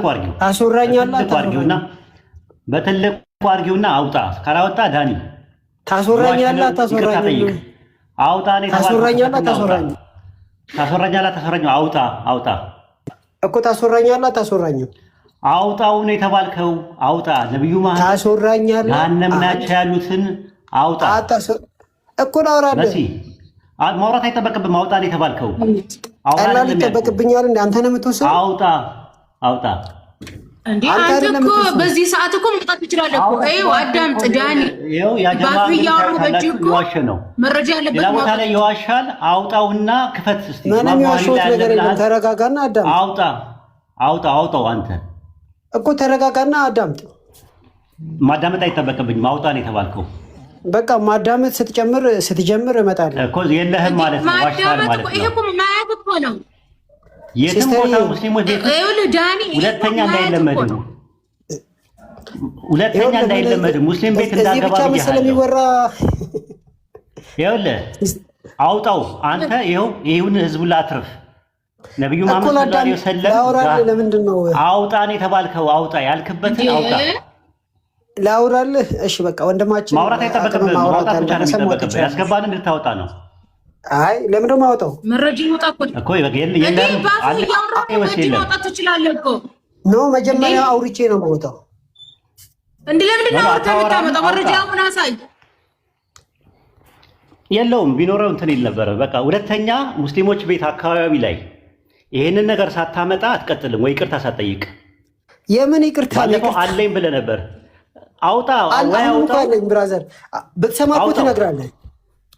አርጊው ታስወራኛለህ በትልቁ አርጊውና አውጣ። ካላወጣ ዳኒ ታስወራኛለህ አታስወራኝም? አውጣ ነው ታስወራኛለህ አውጣ እኮ ታስወራኛለህ አታስወራኝም? አውጣው ነው የተባልከው። አውጣ ነብዩ መሐመድ ታስወራኛለህ ገሃነም ናቸው ያሉትን አውጣ እኮ ላውራለህ። ማውራት አይጠበቅብህም። አውጣ ነው የተባልከው። ቀላል ይጠበቅብኛል እንዴ? አንተ ነው የምትወስነው። አውጣ እንዴ አንተ እኮ በዚህ ሰዓት እኮ መውጣት ትችላለህ እኮ። አይው አዳምጥ ዳኒ፣ ባፍ ያወሩ በእጅህ እኮ መረጃ ያለበት ሌላ ቦታ ላይ ይዋሻል። አውጣውና ክፈት እስቲ። ምንም ያወራሁት ነገር የለም። ተረጋጋና አዳምጥ። አውጣው አንተ እኮ ተረጋጋና አዳምጥ። ማዳመጥ አይጠበቅብኝም። አውጣ ነው የተባልከው። በቃ ማዳመጥ ስትጀምር እመጣለሁ እኮ። የለህም ማለት ነው። ዋሻል ማለት ነው። ይሄ እኮ ማያት እኮ ነው። የትም ቦታ ሙስሊሞች ቤት ሁለተኛ እንዳይለመድ ሙስሊም ቤት እንዳገባ ስለሚወራ ይኸውልህ፣ አውጣው አንተ። ይሁን ህዝቡን ላትርፍ። ነብዩ መሐመድ ሰለላሁ ዐለይሂ ወሰለም ለምንድን ነው አውጣ ነው የተባልከው? አውጣ ያልክበትን አውጣ። ላውራልህ? እሺ በቃ ወንድማችን ማውራት አይጠበቅብህም። ማውራት ብቻ ነው የሚጠበቅብህ። ያስገባንን እንድታወጣ ነው። አይ ለምን ደሞ አውጣው? መረጃ ይወጣ እኮ የለም ማውጣት ትችላለህ እኮ ነው። መጀመሪያ አውርቼ ነው የማወጣው። እንዴ ለምንድን ነው የምታመጣው? መረጃውን አሳይ። የለውም ቢኖረው እንትን ይል ነበረ። በቃ ሁለተኛ ሙስሊሞች ቤት አካባቢ ላይ ይሄንን ነገር ሳታመጣ አትቀጥልም ወይ ይቅርታ ሳትጠይቅ። የምን ይቅርታ? አለኝ ብለህ ነበር። አውጣ አለኝ ብራዘር፣ ብትሰማ እኮ ትነግራለህ።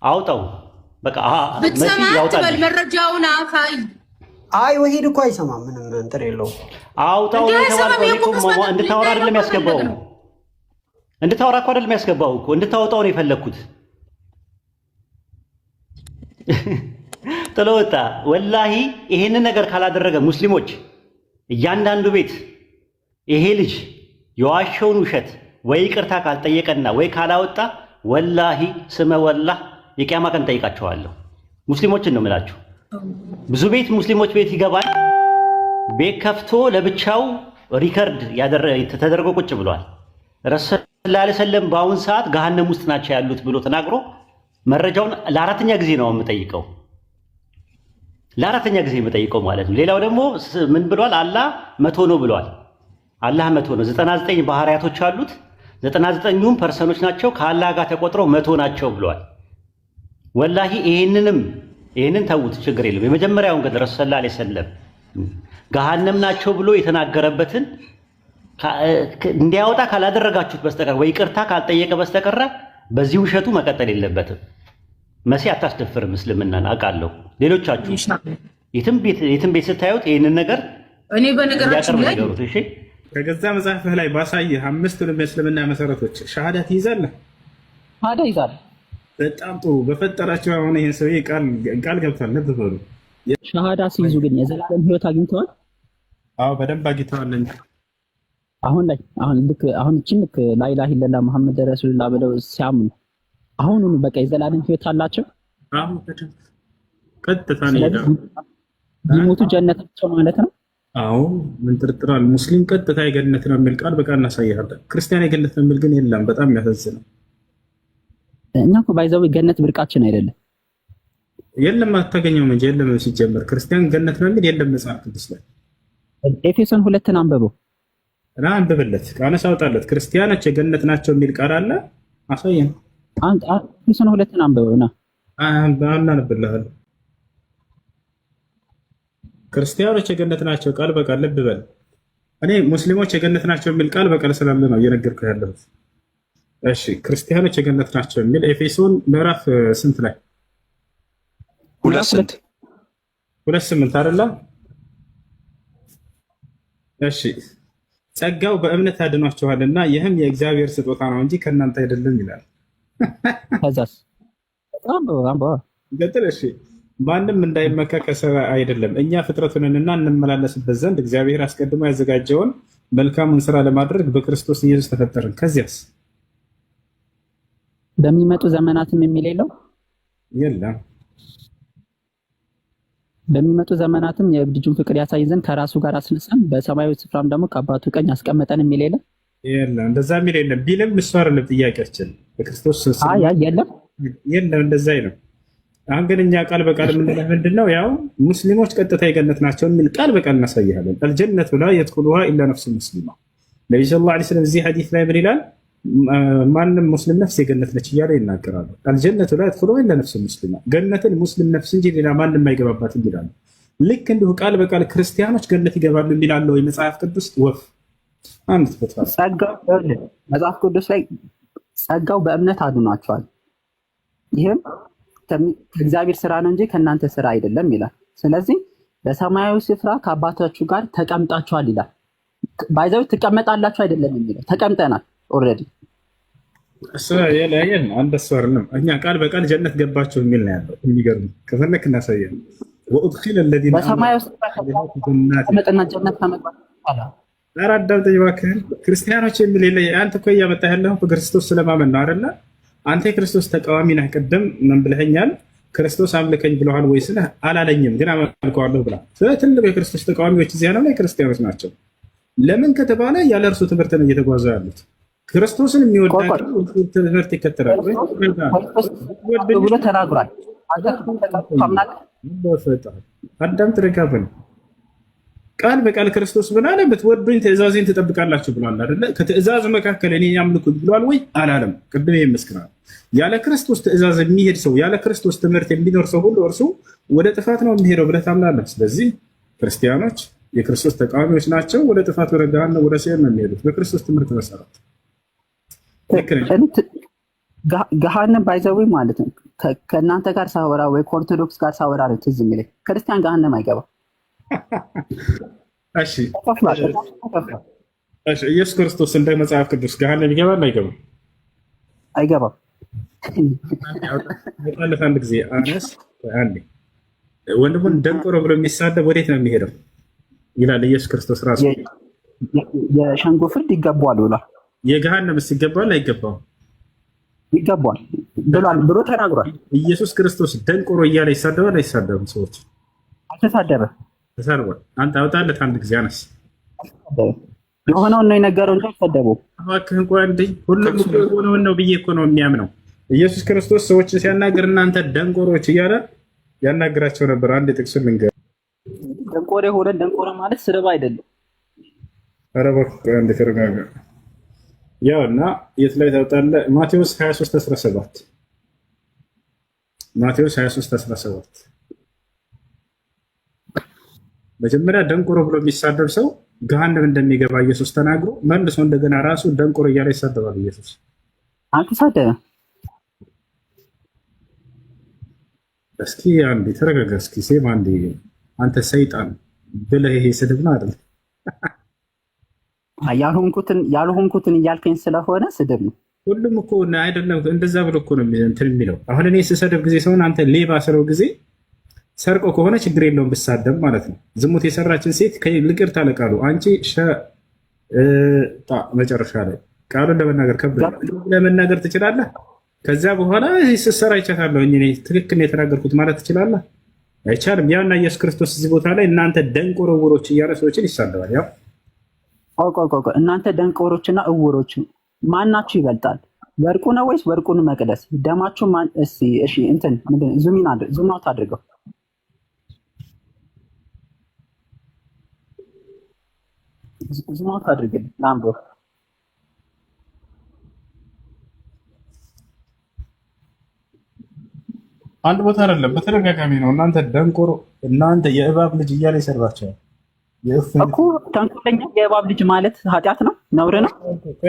አውጣው በቃ ብትሰማ ትበል። መረጃውን አሳይ። አይ ወሂድ እኮ አይሰማም። ምንም እንትን የለውም። አውጣው ነው የተባለው። እንድታወራ አይደለም ያስገባው። እንድታወራ እኮ አይደለም ያስገባው እኮ እንድታወጣው ነው የፈለኩት። ጥሎ ወጣ። ወላሂ ይሄንን ነገር ካላደረገ ሙስሊሞች እያንዳንዱ ቤት ይሄ ልጅ የዋሸውን ውሸት ወይ ይቅርታ ካልጠየቀና ወይ ካላወጣ ወላሂ ስመ ወላህ የቂያማ ቀን ጠይቃቸዋለሁ። ሙስሊሞችን ነው የምላችሁ። ብዙ ቤት ሙስሊሞች ቤት ይገባል። ቤት ከፍቶ ለብቻው ሪከርድ ተደርጎ ቁጭ ብሏል። ረሱል ሰለላሁ ዐለይሂ ወሰለም በአሁን ሰዓት ገሃነም ውስጥ ናቸው ያሉት ብሎ ተናግሮ መረጃውን ለአራተኛ ጊዜ ነው የምጠይቀው። ለአራተኛ ጊዜ የምጠይቀው ማለት ነው። ሌላው ደግሞ ምን ብሏል? አላህ 100 ነው ብሏል። አላህ 100 ነው። 99 ባህሪያቶች አሉት። 99ኙም ፐርሰኖች ናቸው ከአላህ ጋር ተቆጥረው 100 ናቸው ብሏል። ወላሂ ይሄንን ተውት፣ ችግር የለም። የመጀመሪያውን ግን ረሱል ሰለላሁ ዐለይሂ ወሰለም ገሃነም ናቸው ብሎ የተናገረበትን እንዲያወጣ ካላደረጋችሁት በስተቀር ወይ ይቅርታ ካልጠየቀ በስተቀር በዚህ ውሸቱ መቀጠል የለበትም። መሲ አታስደፍርም እስልምናን አውቃለሁ። ሌሎቻችሁ የትም ቤት ስታዩት ይህንን ነገር እኔ በነገራችን ላይ እሺ፣ ከገዛ መጽሐፍህ ላይ ባሳየህ 5ቱንም የእስልምና መሰረቶች ሻሃዳ ትይዛለህ። ሻሃዳ ይዛል። በጣም ጥሩ። በፈጠራቸው አሁን ይሄን ሰውዬ ቃል ገብቷል። ልብ በሉ። ሻሃዳ ሲይዙ ግን የዘላለም ህይወት አግኝተዋል። አዎ በደንብ አግኝተዋል። አሁን ልክ ላኢላሀ ኢለላህ መሐመድ ረሱሉላህ ብለው ሲያምኑ አሁኑኑ በቃ የዘላለም ህይወት አላቸው። አሁን ቀጥታ ነው ቢሞቱ ጀነታቸው ማለት ነው። አዎ ምን ጥርጥራል? ሙስሊም ቀጥታ የገነት ነው የሚል ቃል በቃል እናሳያለን። ክርስቲያን የገነት ነው የሚል ግን የለም። በጣም የሚያሳዝነው እኛ እኮ ባይዛው ገነት ብርቃችን አይደለም። የለም አታገኘውም እንጂ የለም። ሲጀመር ክርስቲያን ገነት ነው የሚል የለም መጽሐፍ ቅዱስ ላይ። ኤፌሶን 2ን አንብበው እና አንብብለት፣ ቃነስ አውጣለት። ክርስቲያኖች የገነት ናቸው የሚል ቃል አለ። አሳየን። ኤፌሶን 2ን አንብበው እና አናነብልሃለሁ። ክርስቲያኖች የገነት ናቸው ቃል በቃል ልብ በል። እኔ ሙስሊሞች የገነት ናቸው የሚል ቃል በቃል ስላለ ነው እየነገርኩህ ያለሁት። እሺ ክርስቲያኖች የገነት ናቸው የሚል ኤፌሶን ምዕራፍ ስንት ላይ? 2:8 አይደለ? እሺ ጸጋው በእምነት ያድኗችኋልና ይህም የእግዚአብሔር ስጦታ ነው እንጂ ከእናንተ አይደለም ይላል። ከዛስ ገጥል እሺ ማንም እንዳይመካ ከሰው አይደለም፣ እኛ ፍጥረቱንና እንመላለስበት ዘንድ እግዚአብሔር አስቀድሞ ያዘጋጀውን መልካሙን ስራ ለማድረግ በክርስቶስ ኢየሱስ ተፈጠርን። ከዚያስ በሚመጡ ዘመናትም የሚል የለው የለም። በሚመጡ ዘመናትም የልጁን ፍቅር ያሳይ ዘንድ ከራሱ ጋር አስነሳን፣ በሰማያዊ ስፍራም ደግሞ ከአባቱ ቀኝ አስቀመጠን የሚል የለም። እንደዛ የሚል የለም ቢልም እሱ አይደለም ጥያቄያችን። በክርስቶስ የለም እንደዛ አይልም። አሁን ግን እኛ ቃል በቃል የምንለው ምንድን ነው? ያው ሙስሊሞች ቀጥታ የገነት ናቸው የሚል ቃል በቃል እናሳያለን። አልጀነቱ ላ የድኹሉሃ ኢላ ነፍሱ ሙስሊማ። ነቢ ሰለላሁ ዐለይሂ ወሰለም እዚህ ሐዲስ ላይ ምን ይላል? ማንም ሙስሊም ነፍስ የገነት ነች እያለ ይናገራሉ። አልጀነቱ ላ የድኹሉሃ ኢላ ነፍሱ ሙስሊማ፣ ገነትን ሙስሊም ነፍስ እንጂ ሌላ ማንም አይገባባትም ይላሉ። ልክ እንዲሁ ቃል በቃል ክርስቲያኖች ገነት ይገባሉ የሚላለው የመጽሐፍ ቅዱስ ወፍ አንድ መጽሐፍ ቅዱስ ላይ ጸጋው በእምነት አድኗቸዋል፣ ይህም ከእግዚአብሔር ስራ ነው እንጂ ከእናንተ ስራ አይደለም ይላል። ስለዚህ በሰማያዊ ስፍራ ከአባታችሁ ጋር ተቀምጣችኋል ይላል። ባይዘው ትቀመጣላችሁ አይደለም የሚለው ተቀምጠናል ኦልሬዲ። እሱ የለየን አንድ ሰው ነው። እኛ ቃል በቃል ጀነት ገባችሁ የሚል ነው ያለው። የሚገርም ከፈለክ እናሳየን። ወኡድኺለ الذين በሰማያዊ ስፍራ ተቀምጠና ጀነት ከመግባት ይላል። አዳምጠኝ እባክህ። ክርስቲያኖች የሚል የለ። አንተ እኮ እያመጣህ ያለኸው በክርስቶስ ስለማመን ነው አይደለ? አንተ የክርስቶስ ተቃዋሚ ነህ። ቅድም ምን ብለኸኛል? ክርስቶስ አምልከኝ ብለዋል ወይ ስልህ አላለኝም ግን አመልከዋለሁ ብላ። ትልቅ የክርስቶስ ተቃዋሚዎች እዚህ ዓለም ላይ ክርስቲያኖች ናቸው። ለምን ከተባለ ያለ እርሱ ትምህርት ነው እየተጓዙ ያሉት። ክርስቶስን የሚወዳቸው ትምህርት ይከተላሉ ብሎ ተናግሯል። አዳም ትረጋብን ቃል በቃል ክርስቶስ ብላለ ብትወዱኝ ትእዛዜን ትጠብቃላችሁ ብሏል አይደለ? ከትእዛዝ መካከል እኔ ያምልኩኝ ብሏል ወይ አላለም? ቅድም ይመስክራል። ያለ ክርስቶስ ትእዛዝ የሚሄድ ሰው ያለ ክርስቶስ ትምህርት የሚኖር ሰው ሁሉ እርሱ ወደ ጥፋት ነው የሚሄደው ብለህ ታምናለህ። ስለዚህ ክርስቲያኖች የክርስቶስ ተቃዋሚዎች ናቸው። ወደ ጥፋት ወደ ገሃነም ወደ ሲኦል ነው የሚሄዱት በክርስቶስ ትምህርት መሰረት። ገሃነም ባይዘዊ ማለት ነው። ከእናንተ ጋር ሳወራ ወይ ከኦርቶዶክስ ጋር ሳወራ ነው ትዝ የሚለኝ ክርስቲያን ገሃነም አይገባም። እሺ ኢየሱስ ክርስቶስ እንደ መጽሐፍ ቅዱስ ገሃነም ይገባል አይገባም? አይገባም። አንድ ጊዜ አነስ አንዴ ወንድሙን ደንቆሮ ብሎ የሚሳደብ ወዴት ነው የሚሄደው ይላል ኢየሱስ ክርስቶስ ራሱ። የሸንጎ ፍርድ ይገባዋል ብሏል። የገሃነምስ ይገባዋል አይገባም? ይገባዋል ብሏል ብሎ ተናግሯል። ኢየሱስ ክርስቶስ ደንቆሮ እያለ ይሳደባል አይሳደብም? ሰዎች አልተሳደበም። ተሳርቧል። አንተ አውጣለት አንድ ጊዜ አነስ የሆነውን ነው የነገረው እንጂ አልሰደበው። እባክህ እንኳን እንደ ሁሉም የሆነውን ነው ብዬ እኮ ነው የሚያምነው። ኢየሱስ ክርስቶስ ሰዎችን ሲያናግር እናንተ ደንቆሮች እያለ ያናግራቸው ነበር። አንድ ጥቅስ ልንገር። ደንቆሮ የሆነ ደንቆሮ ማለት ስድብ አይደለም። ኧረ እባክህ አንድ ተረጋጋ። ያው እና የት ላይ ታውጣለህ? ማቴዎስ 23:17 ማቴዎስ 23:17 መጀመሪያ ደንቆሮ ብሎ የሚሳደብ ሰው ገሃነም እንደሚገባ ኢየሱስ ተናግሮ መልሶ እንደገና ራሱ ደንቆሮ እያለ ይሳደባል። ኢየሱስ አልተሳደበም። እስኪ አንዴ ተረጋጋ። እስኪ ሴም አንዴ አንተ ሰይጣን ብለህ ይሄ ስድብ ነው አይደል? ያልሆንኩትን እያልከኝ ስለሆነ ስድብ ነው። ሁሉም እኮ አይደለም እንደዛ ብሎ እኮ ነው እንትን የሚለው። አሁን እኔ ስሰደብ ጊዜ ሰውን አንተ ሌባ ስለው ጊዜ ሰርቆ ከሆነ ችግር የለውም ብሳደብ ማለት ነው። ዝሙት የሰራችን ሴት ልቅር ታለቃሉ አንቺ መጨረሻ ላይ ቃሉን ለመናገር ለመናገር ትችላለህ። ከዚያ በኋላ ስትሰራ ይቻታለሁ ትክክል የተናገርኩት ማለት ትችላለህ? አይቻልም። ያውና ኢየሱስ ክርስቶስ እዚህ ቦታ ላይ እናንተ ደንቆሮ ዕውሮች እያለ ሰዎችን ይሳደባል። ያው እናንተ ደንቆሮችና ዕውሮች ማናችሁ ይበልጣል? ወርቁ ነው ወይስ ወርቁን መቅደስ? ደማችሁ ማን? እሺ እንትን ምንድን ዙም አውት አድርገው። ዙም አውት አድርገው ላምቦ አንድ ቦታ አይደለም፣ በተደጋጋሚ ነው። እናንተ ደንቆሮ፣ እናንተ የእባብ ልጅ እያለ ይሰርባቸዋል እኮ። ተንኮለኛ የእባብ ልጅ ማለት ኃጢአት ነው፣ ነውር ነው።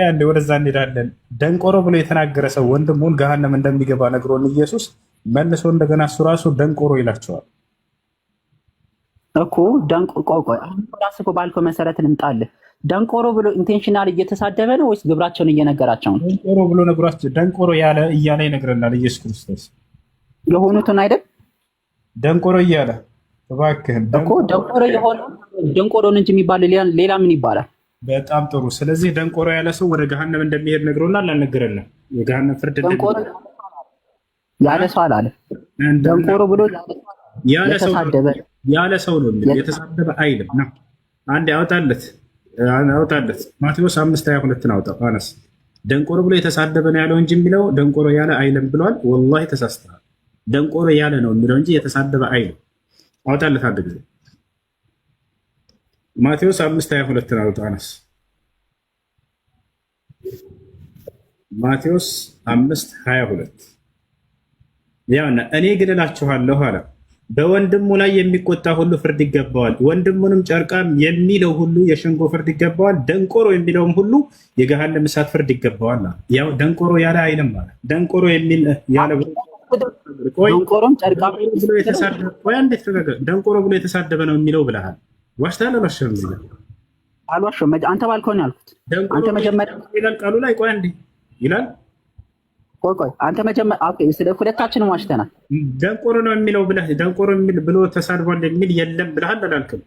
አንዴ ወደዛ እንሄዳለን። ደንቆሮ ብሎ የተናገረ ሰው ወንድሙን ገሃነም እንደሚገባ ነግሮን ኢየሱስ መልሶ እንደገና እሱ ራሱ ደንቆሮ ይላቸዋል እኮ። ራስህ ባልከው መሰረት ልምጣልህ። ደንቆሮ ብሎ ኢንቴንሽናል እየተሳደበ ነው ወይስ ግብራቸውን እየነገራቸው ነው? ደንቆሮ ብሎ ነግሯቸው፣ ደንቆሮ እያለ ይነግረናል ኢየሱስ ክርስቶስ። የሆኑትን አይደል ደንቆሮ እያለ እባክህን እኮ ደንቆሮ የሆነ ደንቆሮን እንጂ የሚባል ሌላ ምን ይባላል? በጣም ጥሩ። ስለዚህ ደንቆሮ ያለ ሰው ወደ ገሃነም እንደሚሄድ ነግሮናል አልነገረንም? የገሃነም ፍርድ ያለ ሰው አላለ። ደንቆሮ ብሎ ያለ ሰው ያለ ሰው ነው የሚለው የተሳደበ አይልም። ና አንድ ያወጣለት ማቴዎስ 5:22 አውጣ አነስ ደንቆሮ ብሎ የተሳደበ ነው ያለው እንጂ የሚለው ደንቆሮ ያለ አይልም ብሏል። ወላሂ ተሳስተሃል። ደንቆሮ ያለ ነው የሚለው እንጂ የተሳደበ አይልም። አውጣለት አንድ ጊዜ ማቴዎስ 5:22 አውጣ አነስ ማቴዎስ 5:22 ያውና እኔ ግን እላችኋለሁ አለ በወንድሙ ላይ የሚቆጣ ሁሉ ፍርድ ይገባዋል፣ ወንድሙንም ጨርቃም የሚለው ሁሉ የሸንጎ ፍርድ ይገባዋል፣ ደንቆሮ የሚለውም ሁሉ የገሃነም እሳት ፍርድ ይገባዋል። ያው ደንቆሮ ያለ አይልም ማለት ደንቆሮ የሚል ያለ ደንቆሮ ብሎ የተሳደበ ነው የሚለው ብለሃል። ዋሽታል አልዋሸህም? አልዋሸሁም። አንተ ባልከው ነው ያልኩት። አንተ መጀመሪያ ይላል ቃሉ ላይ ቆይ አንዴ ይላል ቆይ አንተ መጀመሪያ ስለ ሁለታችንም ዋሽተናል። ደንቆሮ ነው የሚለው ብለህ ደንቆሮ የሚል ብሎ ተሳድቧል የሚል የለም ብለሃል አላልክም?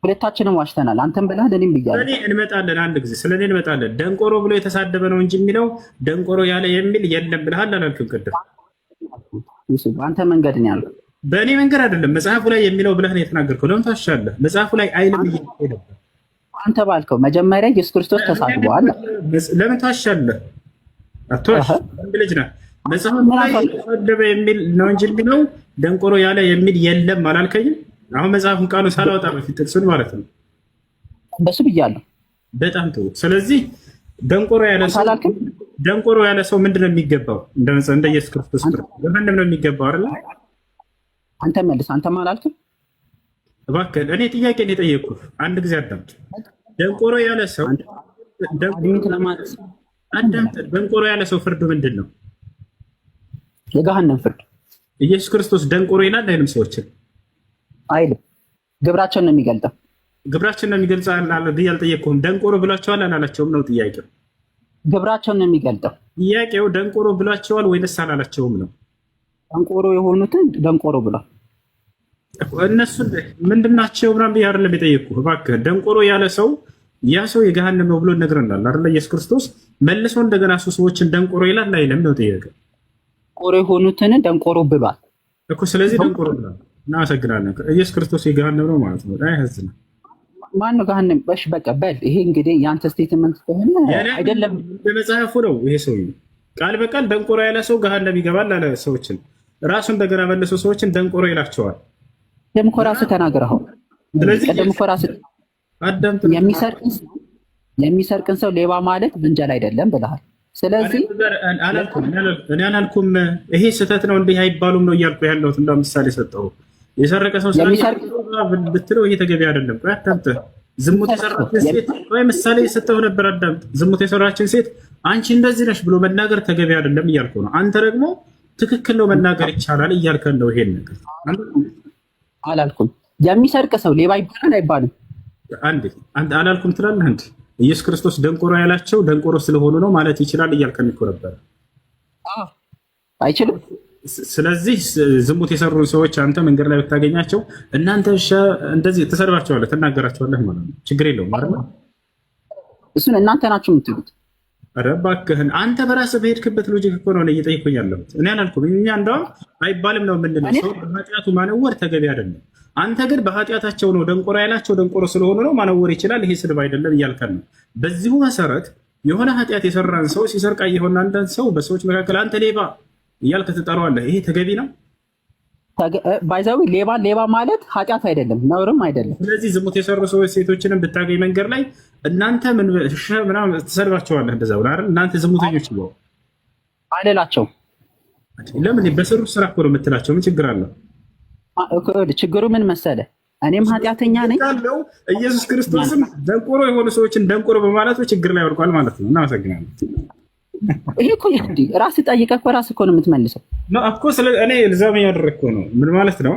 ሁለታችንም ዋሽተናል። አንተም ብለሃል እኔም ብያለሁ። እኔ እንመጣለን አንድ ጊዜ ስለኔ እንመጣለን። ደንቆሮ ብሎ የተሳደበ ነው እንጂ የሚለው ደንቆሮ ያለ የሚል የለም ብለሃል አላልክም? ቅድም አንተ መንገድ ነው ያልኩት። በእኔ መንገድ አይደለም መጽሐፉ ላይ የሚለው ብለህ ነው የተናገርከው። ለምን ታሻለህ? መጽሐፉ ላይ አይልም እያልኩ ነበር። አንተ ባልከው መጀመሪያ ኢየሱስ ክርስቶስ ተሳድቧል። ለምን ታሻለህ? አቶሽ ልጅ ነህ። መጽሐፉ ላይ ተሳደበ የሚል ነው እንጂ የሚለው ደንቆሮ ያለ የሚል የለም አላልከኝም? አሁን መጽሐፉን ቃሉን ሳላወጣ በፊት ጥቅሱን ማለት ነው በሱ ብያለሁ። በጣም ጥሩ። ስለዚህ ደንቆሮ ያለ ሰው ምንድን ነው የሚገባው? እንደ ኢየሱስ ክርስቶስ ገሃነም ነው የሚገባው አይደል? አንተ መልስ። አንተም አላልክም? እባክህ እኔ ጥያቄ ነው የጠየቅኩህ። አንድ ጊዜ አዳምጥ። ደንቆሮ ያለ ሰው ደንቆሮ ያለ ሰው ፍርዱ ምንድን ነው? የገሃነም ፍርድ። ኢየሱስ ክርስቶስ ደንቆሮ ይላል አይልም? ሰዎችን አይልም። ግብራቸውን ነው የሚገልጠው። ግብራቸውን ነው የሚገልጸው ብዬ አልጠየቅኩህም። ደንቆሮ ብሏቸዋል አላላቸውም ነው ጥያቄው። ግብራቸውን ነው የሚገልጠው። ጥያቄው ደንቆሮ ብሏቸዋል ወይንስ አላላቸውም ነው። ደንቆሮ የሆኑትን ደንቆሮ ብሏል። እነሱን ምንድናቸው ምናምን ብዬ አይደለም የጠየቅኩህ። እባክህ ደንቆሮ ያለ ሰው ያ ሰው የገሃነም ነው ብሎ ነግረናል አይደለ? ኢየሱስ ክርስቶስ መልሶ እንደገና ሰዎችን ደንቆሮ ይላል አይልም ነው ጥያቄው። ደንቆሮ የሆኑትን ደንቆሮ ብሏል እኮ። ስለዚህ ደንቆሮ ብሏል። እናመሰግናለን። ኢየሱስ ክርስቶስ የገሃነም ነው ማለት ነው። አይያዝም። ማነው ገሃነም? እሺ በቃ በል። ይሄ እንግዲህ የአንተ ስቴትመንት ከሆነ አይደለም በመጽሐፉ ነው። ይሄ ሰው ቃል በቃል ደንቆሮ ያለ ሰው ገሃነም ይገባል አለ። ሰዎችን ራሱ እንደገና መልሶ ሰዎችን ደንቆሮ ይላቸዋል። ቀደም እኮ ራስህ ተናግረኸው። ቀደም እኮ ራስህ የሚሰርቅን ሰው ሌባ ማለት ወንጀል አይደለም ብለሃል። ስለዚህ እኔ አላልኩም ይሄ ስህተት ነው እንዲህ አይባሉም ነው እያልኩ ያለሁት። እንደ ምሳሌ ሰጠው። የሰረቀ ሰው ብትለው ይሄ ተገቢ አይደለም። ቆይ አዳምጥ። ዝሙት የሰራችን ሴት ወይ ምሳሌ የሰጠው ነበር። አዳምጥ። ዝሙት የሰራችን ሴት አንቺ እንደዚህ ነሽ ብሎ መናገር ተገቢ አይደለም እያልኩ ነው። አንተ ደግሞ ትክክል ነው መናገር ይቻላል እያልከን ነው። ይሄን ነገር አላልኩም። የሚሰርቅ ሰው ሌባ ይባላል አይባልም? አንተ አላልኩም ትላለህ እንዴ? ኢየሱስ ክርስቶስ ደንቆሮ ያላቸው ደንቆሮ ስለሆኑ ነው ማለት ይችላል እያልከን እኮ ነበር። አይችልም። ስለዚህ ዝሙት የሰሩ ሰዎች አንተ መንገድ ላይ ብታገኛቸው እናንተ እንደዚህ ተሰድባቸዋለህ፣ ትናገራቸዋለህ ማለት ነው። ችግር የለውም አይደል? እሱን እናንተ ናችሁ የምትሉት። ኧረ እባክህን አንተ በራስህ በሄድክበት ሎጂክ እኮ ነው እየጠየኩኝ ያለሁት። እኔ አላልኩም። እኛ እንደውም አይባልም ነው የምንለው። ሰው በኃጢአቱ ማነወር ተገቢ አይደለም። አንተ ግን በኃጢአታቸው ነው ደንቆሮ ያላቸው ደንቆሮ ስለሆኑ ነው ማነወር ይችላል፣ ይሄ ስድብ አይደለም እያልከን ነው። በዚሁ መሰረት የሆነ ኃጢአት የሰራን ሰው ሲሰርቃ የሆነ አንዳንድ ሰው በሰዎች መካከል አንተ ሌባ እያልክ ትጠራዋለህ። ይሄ ተገቢ ነው? ባይዛዊ ሌባ ማለት ኃጢአት አይደለም፣ ነውርም አይደለም። ስለዚህ ዝሙት የሰሩ ሰዎች ሴቶችንም ብታገኝ መንገድ ላይ እናንተ ምናምን ትሰድባቸዋለህ። እንደዛ ብለህ አይደል? እናንተ ዝሙተኞች ነው አልላቸው። ለምን በሰሩ ስራ እኮ ነው የምትላቸው? ምን ችግር አለው? ችግሩ ምን መሰለህ? እኔም ኃጢአተኛ ነኝ። ኢየሱስ ክርስቶስም ደንቆሮ የሆኑ ሰዎችን ደንቆሮ በማለቱ ችግር ላይ ወድቋል ማለት ነው። እናመሰግናለን። ይሄ እኮ ራስህ ጠይቀህ እኮ ራስህ እኮ ነው የምትመልሰው እኮ። እኔ ልዛም ያደረግኩ ነው። ምን ማለት ነው?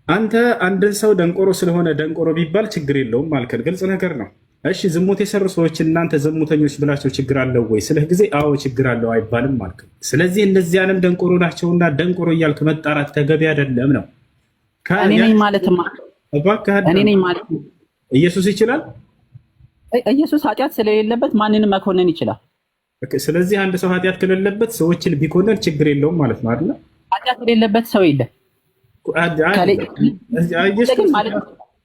አንተ አንድን ሰው ደንቆሮ ስለሆነ ደንቆሮ ቢባል ችግር የለውም ማልከል ግልጽ ነገር ነው። እሺ ዝሙት የሰሩ ሰዎች እናንተ ዝሙተኞች ብላቸው ችግር አለው ወይ ስልህ ጊዜ አዎ ችግር አለው አይባልም ማልከል። ስለዚህ እነዚያንም ደንቆሮ ናቸውና ደንቆሮ እያልክ መጣራት ተገቢ አይደለም ነው። እኔ ነኝ ማለት ኢየሱስ ይችላል። ኢየሱስ ኃጢአት ስለሌለበት ማንንም መኮነን ይችላል። ስለዚህ አንድ ሰው ኃጢአት ከሌለበት ሰዎችን ቢኮነን ችግር የለውም ማለት ነው አይደል? ኃጢአት የሌለበት ሰው የለም።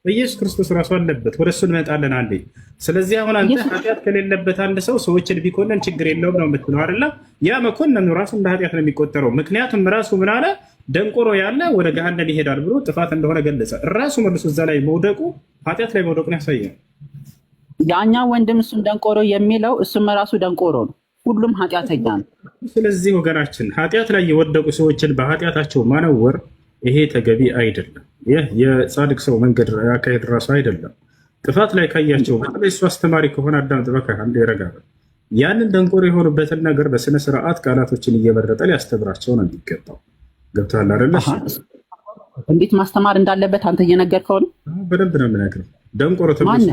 ኢየሱስ ክርስቶስ ራሱ አለበት። ወደ እሱ እንመጣለን አንዴ። ስለዚህ አሁን አንተ ኃጢአት ከሌለበት አንድ ሰው ሰዎችን ቢኮነን ችግር የለውም ነው የምትለው አይደለ? ያ መኮነኑ ራሱ እንደ ኃጢአት ነው የሚቆጠረው። ምክንያቱም ራሱ ምን አለ? ደንቆሮ ያለ ወደ ገሃነም ይሄዳል ብሎ ጥፋት እንደሆነ ገለጸ። ራሱ መልሶ እዛ ላይ መውደቁ ኃጢአት ላይ መውደቁን ያሳያል። ያኛ ወንድም እሱን ደንቆሮ የሚለው እሱም ራሱ ደንቆሮ ነው። ሁሉም ኃጢአተኛ ነው። ስለዚህ ወገናችን ኃጢአት ላይ የወደቁ ሰዎችን በኃጢአታቸው ማነወር ይሄ ተገቢ አይደለም። ይህ የጻድቅ ሰው መንገድ ያካሄድ ራሱ አይደለም። ጥፋት ላይ ካያቸው በተለይ እሱ አስተማሪ ከሆነ አዳምጥ፣ በቃ አንድ ይረጋል። ያንን ደንቆሮ የሆኑበትን ነገር በስነ ስርዓት ቃላቶችን እየመረጠ ሊያስተምራቸው ነው የሚገባው። ገብቶሃል አይደለ? እንዴት ማስተማር እንዳለበት አንተ እየነገርከው ነው። በደንብ ነው የምነግርህ። ደንቆሮ ትምህርት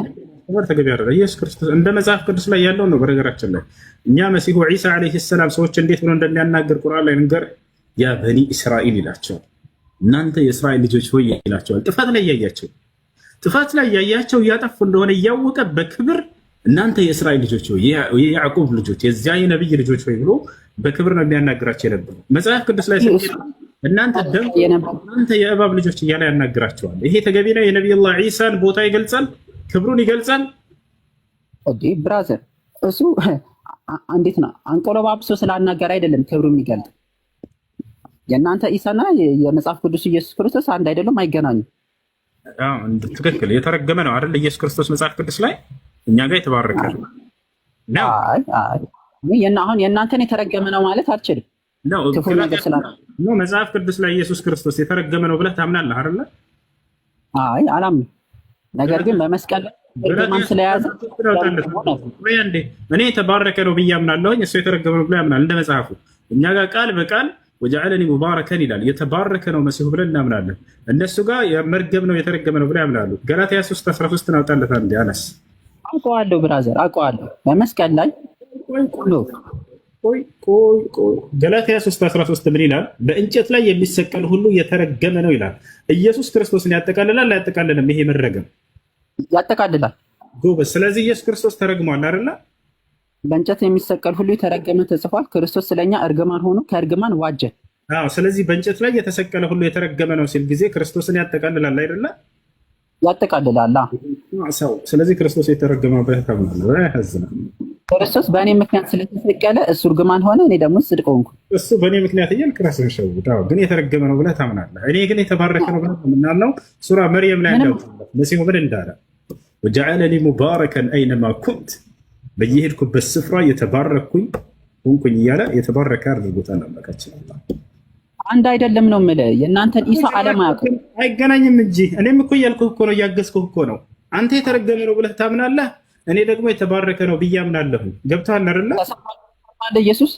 ተገቢ አይደለም። ኢየሱስ ክርስቶስ እንደ መጽሐፍ ቅዱስ ላይ ያለው ነው። በነገራችን ላይ እኛ መሲሁ ዒሳ ዓለይሂ ሰላም ሰዎች እንዴት ብሎ እንደሚያናገር ቁርአን ላይ ንገር። ያ በኒ እስራኤል ይላቸዋል። እናንተ የእስራኤል ልጆች ሆይ ይላቸዋል። ጥፋት ላይ ያያቸው እያጠፉ እንደሆነ እያወቀ በክብር እናንተ የእስራኤል ልጆች ሆይ፣ የያዕቆብ ልጆች፣ የዚያ የነቢይ ልጆች ሆይ ብሎ በክብር ነው የሚያናግራቸው የነበረው። መጽሐፍ ቅዱስ ላይ እናንተ የእባብ ልጆች እያለ ያናግራቸዋል። ይሄ ተገቢ ነው? የነቢዩላህ ዒሳን ቦታ ይገልጻል፣ ክብሩን ይገልጻል። ብራዘር እሱ እንዴት ነው አንቆለባብሶ ስላናገር አይደለም ክብሩ የሚገልጥ። የእናንተ ኢሳና የመጽሐፍ ቅዱስ ኢየሱስ ክርስቶስ አንድ አይደለም፣ አይገናኙም። ትክክል። የተረገመ ነው አይደል? ኢየሱስ ክርስቶስ መጽሐፍ ቅዱስ ላይ እኛ ጋር የተባረከ ነው። አሁን የእናንተን የተረገመ ነው ማለት አልችልም። መጽሐፍ ቅዱስ ላይ ኢየሱስ ክርስቶስ የተረገመ ነው ብለህ ታምናለህ አይደለ? አይ አላምንም። ነገር ግን በመስቀል እርግማን ስለያዘ እኔ የተባረከ ነው ብዬ አምናለሁኝ፣ እሱ የተረገመ ነው ብሎ ያምናል። እንደ መጽሐፉ እኛ ጋር ቃል በቃል ወጀዐለኒ ሙባረከን ይላል። የተባረከ ነው መሲሁ ብለን እናምናለን። እነሱ ጋር መርገም ነው የተረገመ ነው ብለው ያምናሉ። ገላትያ 3:13 አውጣለት አንዴ። አነስ አውቀዋለሁ ብራዘር አውቀዋለሁ። በመስቀል ላይ ገላትያ 3:13 ምን ይላል? በእንጨት ላይ የሚሰቀል ሁሉ የተረገመ ነው ይላል። ኢየሱስ ክርስቶስን ያጠቃልላል አያጠቃልልም? ይሄ መረገም ያጠቃልላል። ጎበዝ። ስለዚህ ኢየሱስ ክርስቶስ ተረግሟል አይደለ? በእንጨት የሚሰቀል ሁሉ የተረገመ ተጽፏል። ክርስቶስ ስለኛ እርግማን ሆኖ ከእርግማን ዋጀ። ስለዚህ በእንጨት ላይ የተሰቀለ ሁሉ የተረገመ ነው ሲል ጊዜ ክርስቶስን ያጠቃልላል አይደለ? ያጠቃልላል። ስለዚህ ክርስቶስ የተረገመበት ያሳዝናል። ክርስቶስ በእኔ ምክንያት ስለተሰቀለ እሱ እርግማን ሆነ፣ እኔ ደግሞ ጽድቅ ሆንኩ። እሱ በእኔ ምክንያት እያልክ ራስህን ሸውድ። ግን የተረገመ ነው ብለህ ታምናለህ። እኔ ግን የተባረከ ነው ብለህ ምናልነው። ሱራ መርየም ላይ መሲሁ ምን እንዳለ ወጀዐለኒ ሙባረከን አይነማ ኩንት፣ በየሄድኩበት ስፍራ የተባረኩኝ ሆንኩኝ እያለ የተባረከ አድርጎታል አምላካችን። አንድ አይደለም ነው የምልህ። የእናንተን ኢሳ ዓለም አያውቅም። አይገናኝም እንጂ እኔም እኮ እያልኩህ እኮ ነው፣ እያገዝኩህ እኮ ነው። አንተ የተረገመ ነው ብለህ ታምናለህ፣ እኔ ደግሞ የተባረከ ነው ብዬ አምናለሁ። ገብቶሃል አይደለ? ኢየሱስ